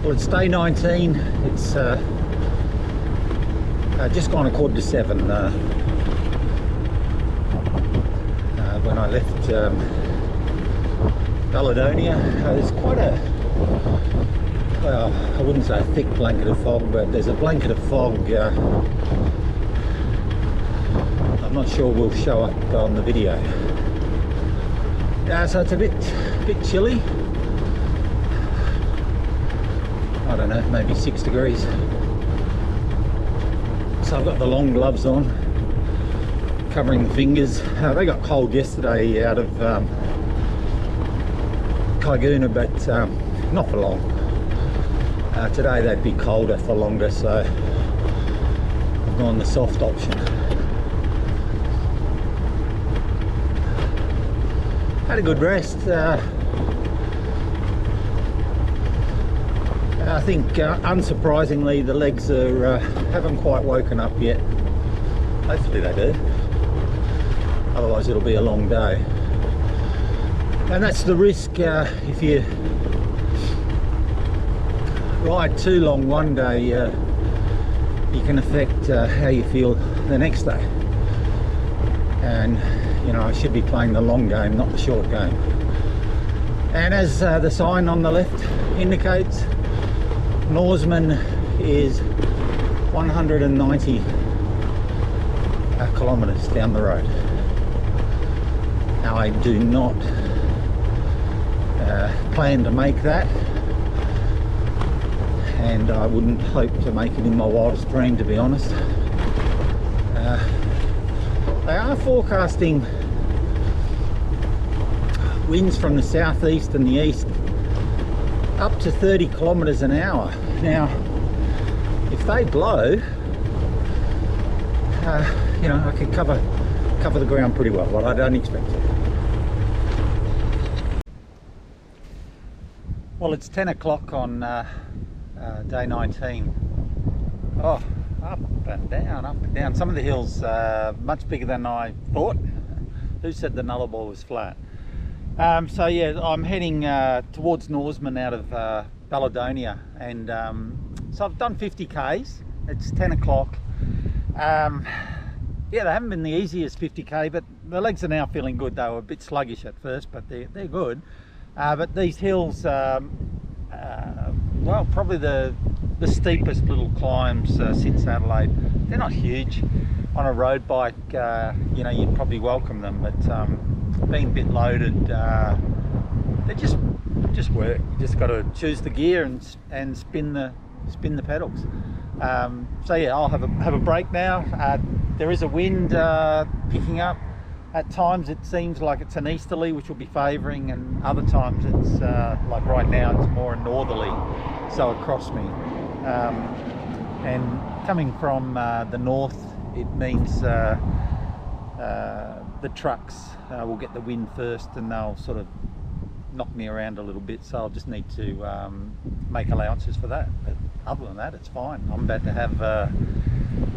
Well, it's day 19. It's just gone 7:15 when I left Baledonia. There's quite a, well, I wouldn't say a thick blanket of fog, but there's a blanket of fog. I'm not sure will show up on the video. So it's a bit chilly. I don't know, maybe 6 degrees. So I've got the long gloves on, covering the fingers. They got cold yesterday out of Kaiguna, but not for long. Today they'd be colder for longer, so I've gone the soft option. Had a good rest. I think unsurprisingly the legs are haven't quite woken up yet. Hopefully they do, otherwise it'll be a long day. And that's the risk if you ride too long one day, you can affect how you feel the next day. And you know, I should be playing the long game, not the short game. And as the sign on the left indicates, Norseman is 190 kilometres down the road. Now I do not plan to make that, and I wouldn't hope to make it in my wildest dream, to be honest. They are forecasting winds from the southeast and the east up to 30 kilometres an hour. Now, if they blow, you know, I could cover the ground pretty well, but I don't expect to. Well, it's 10 o'clock on day 19. Oh, up and down, up and down. Some of the hills much bigger than I thought. Who said the Nullarbor was flat? So yeah, I'm heading towards Norseman out of Baledonia, and so I've done 50 k's. It's 10 o'clock. Yeah, they haven't been the easiest 50k, but the legs are now feeling good. They were a bit sluggish at first, but they're good. But these hills, well, probably the steepest little climbs since Adelaide. They're not huge. On a road bike, you know, you'd probably welcome them, but being a bit loaded, they just work. You just got to choose the gear and spin the pedals. So yeah, I'll have a break now. There is a wind picking up. At times it seems like it's an easterly, which will be favouring, and other times it's like right now it's more a northerly, so across me. And coming from the north, it means the trucks will get the wind first, and they'll sort of knock me around a little bit, so I'll just need to make allowances for that. But other than that, it's fine. I'm about to have a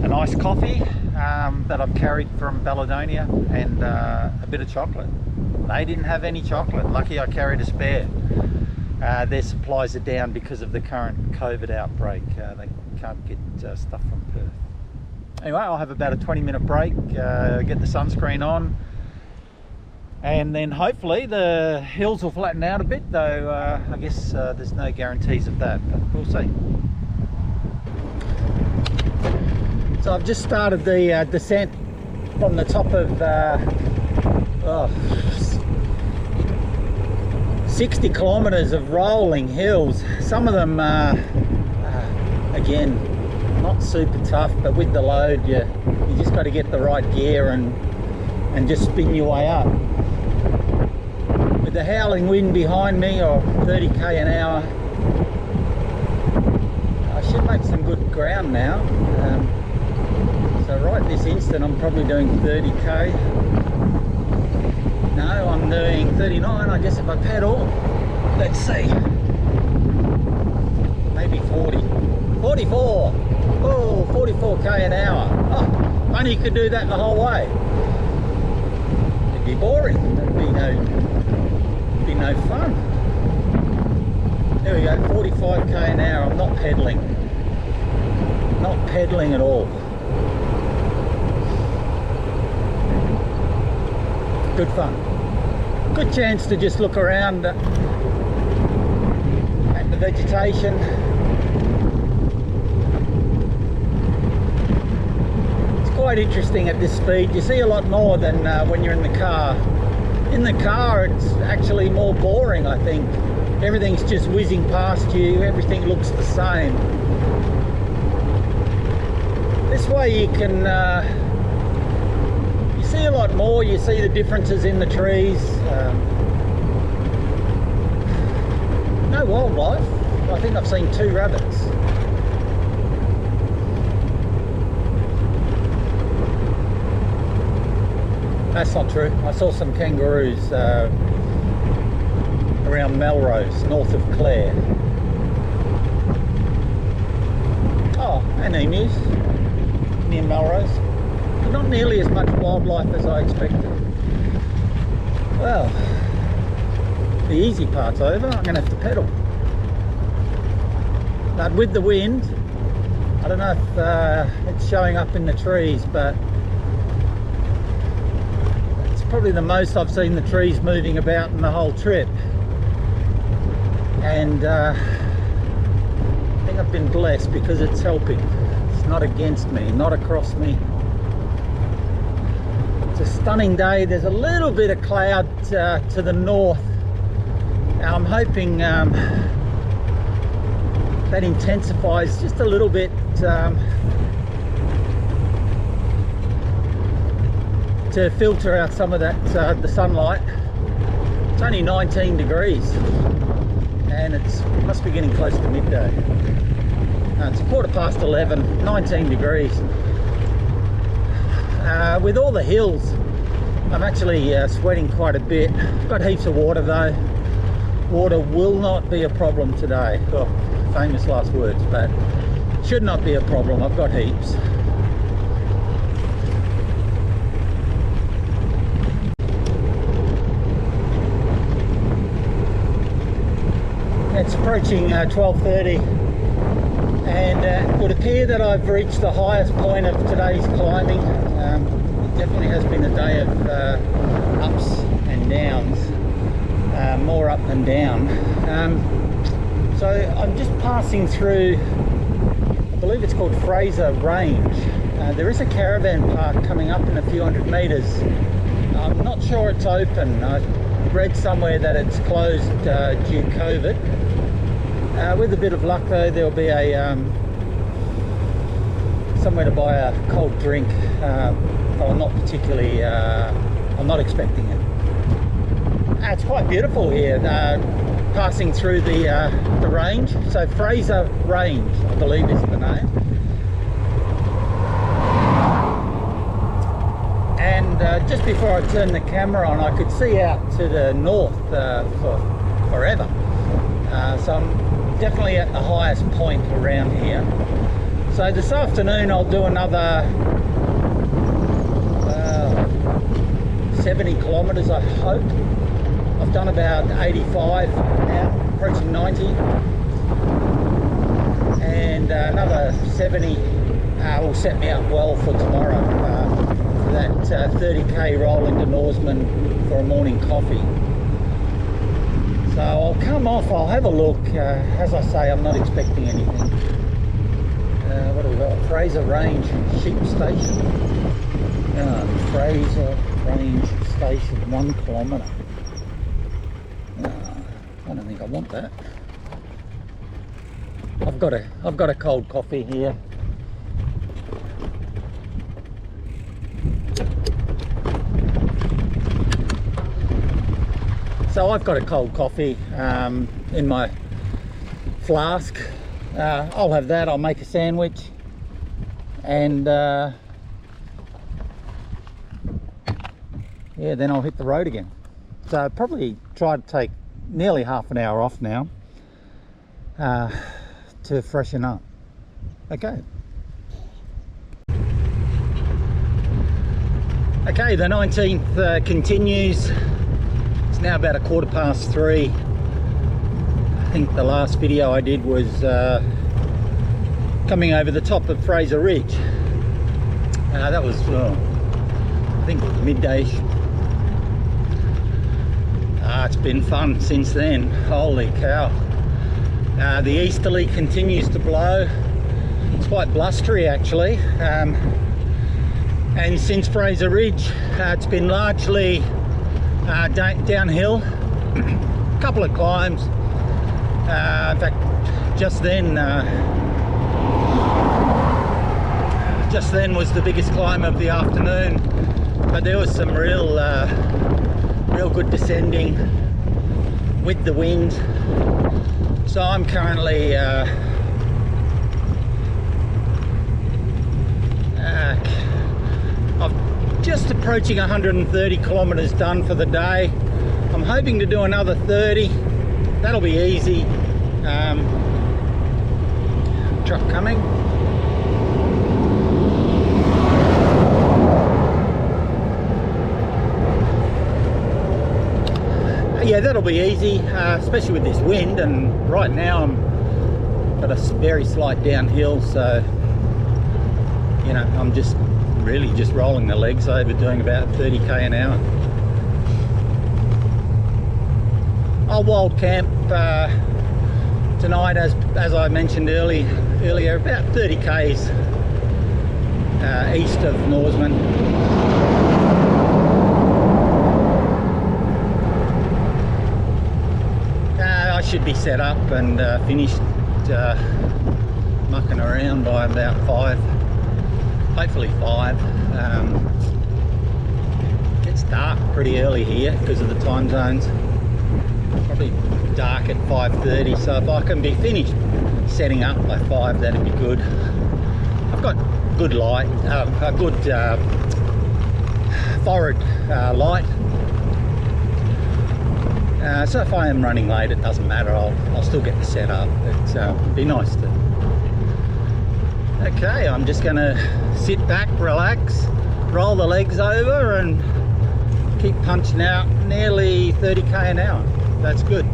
nice coffee that I've carried from Baledonia, and a bit of chocolate. They didn't have any chocolate. Lucky I carried a spare. Their supplies are down because of the current COVID outbreak. They can't get stuff from Perth. Anyway, I'll have about a 20-minute break, get the sunscreen on, and then hopefully the hills will flatten out a bit, though I guess there's no guarantees of that, but we'll see. So I've just started the descent from the top of 60 kilometres of rolling hills. Some of them, again, not super tough, but with the load, you just got to get the right gear and just spin your way up. With the howling wind behind me, or 30k an hour, I should make some good ground now. So right this instant I'm probably doing 30k. No, I'm doing 39, I guess, if I pedal. Let's see. Maybe 40. 44. Oh, 44k an hour. Oh, only you could do that the whole way. It'd be boring. There'd be no fun. There we go, 45k an hour. I'm not pedaling. Not pedaling at all. Good fun. Good chance to just look around at the vegetation. It's quite interesting at this speed. You see a lot more than when you're in the car. In the car it's actually more boring, I think. Everything's just whizzing past you, everything looks the same. This way you can you see a lot more, you see the differences in the trees. No wildlife. I think I've seen 2 rabbits. That's not true. I saw some kangaroos around Melrose, north of Clare. Oh, and emus near Melrose. But not nearly as much wildlife as I expected. Well, the easy part's over. I'm going to have to pedal. But with the wind, I don't know if it's showing up in the trees, but it's probably the most I've seen the trees moving about in the whole trip. And I think I've been blessed because it's helping. It's not against me, not across me. It's a stunning day. There's a little bit of cloud to the north. Now I'm hoping that intensifies just a little bit to filter out some of that the sunlight. It's only 19 degrees. And it must be getting close to midday. It's 11:15, 19 degrees. With all the hills, I'm actually sweating quite a bit. Got heaps of water though. Water will not be a problem today. Oh, famous last words, but should not be a problem. I've got heaps. It's approaching 12:30 and it would appear that I've reached the highest point of today's climbing. It definitely has been a day of ups and downs, more up than down. So I'm just passing through, I believe it's called Fraser Range. There is a caravan park coming up in a few hundred metres. I'm not sure it's open. I read somewhere that it's closed due COVID. With a bit of luck though, there'll be a somewhere to buy a cold drink. Well, not particularly, I'm not expecting it. It's quite beautiful here, passing through the range. So Fraser Range, I believe is the name. And just before I turned the camera on, I could see out to the north for forever. So I'm definitely at the highest point around here. So this afternoon I'll do another 70 kilometres, I hope. I've done about 85 now, approaching 90. And another 70 will set me up well for tomorrow, for that 30k roll into Norseman for a morning coffee. So I'll come off, I'll have a look. As I say, I'm not expecting anything. What do we got? Fraser Range Sheep Station. Fraser Range Station, 1 kilometre. I don't think I want that. I've got a cold coffee here. So I've got a cold coffee in my flask. I'll have that. I'll make a sandwich, and yeah, then I'll hit the road again. So I'll probably try to take nearly half an hour off now to freshen up. Okay. Okay, the 19th continues. It's now about 3:15. think the last video I did was coming over the top of Fraser Ridge. That was, I think it was midday. It's been fun since then. Holy cow. The easterly continues to blow. It's quite blustery actually. And since Fraser Ridge, it's been largely downhill. A couple of climbs. In fact, just then was the biggest climb of the afternoon, but there was some real good descending with the wind. So I'm currently I'm just approaching 130 kilometers done for the day. I'm hoping to do another 30. That'll be easy. Truck coming. Yeah, that'll be easy, especially with this wind, and right now I'm at a very slight downhill, so you know, I'm just really just rolling the legs over, doing about 30k an hour. I'll wild camp tonight, as I mentioned earlier, about 30 k's east of Norseman. I should be set up and finished mucking around by about 5, hopefully 5. Gets dark pretty early here because of the time zones. Probably dark at 5:30, so if I can be finished setting up by 5, that'd be good. I've got good light, a good forward light. So if I am running late, it doesn't matter. I'll still get the setup. It'd be nice to. Okay, I'm just going to sit back, relax, roll the legs over, and keep punching out nearly 30k an hour. That's good.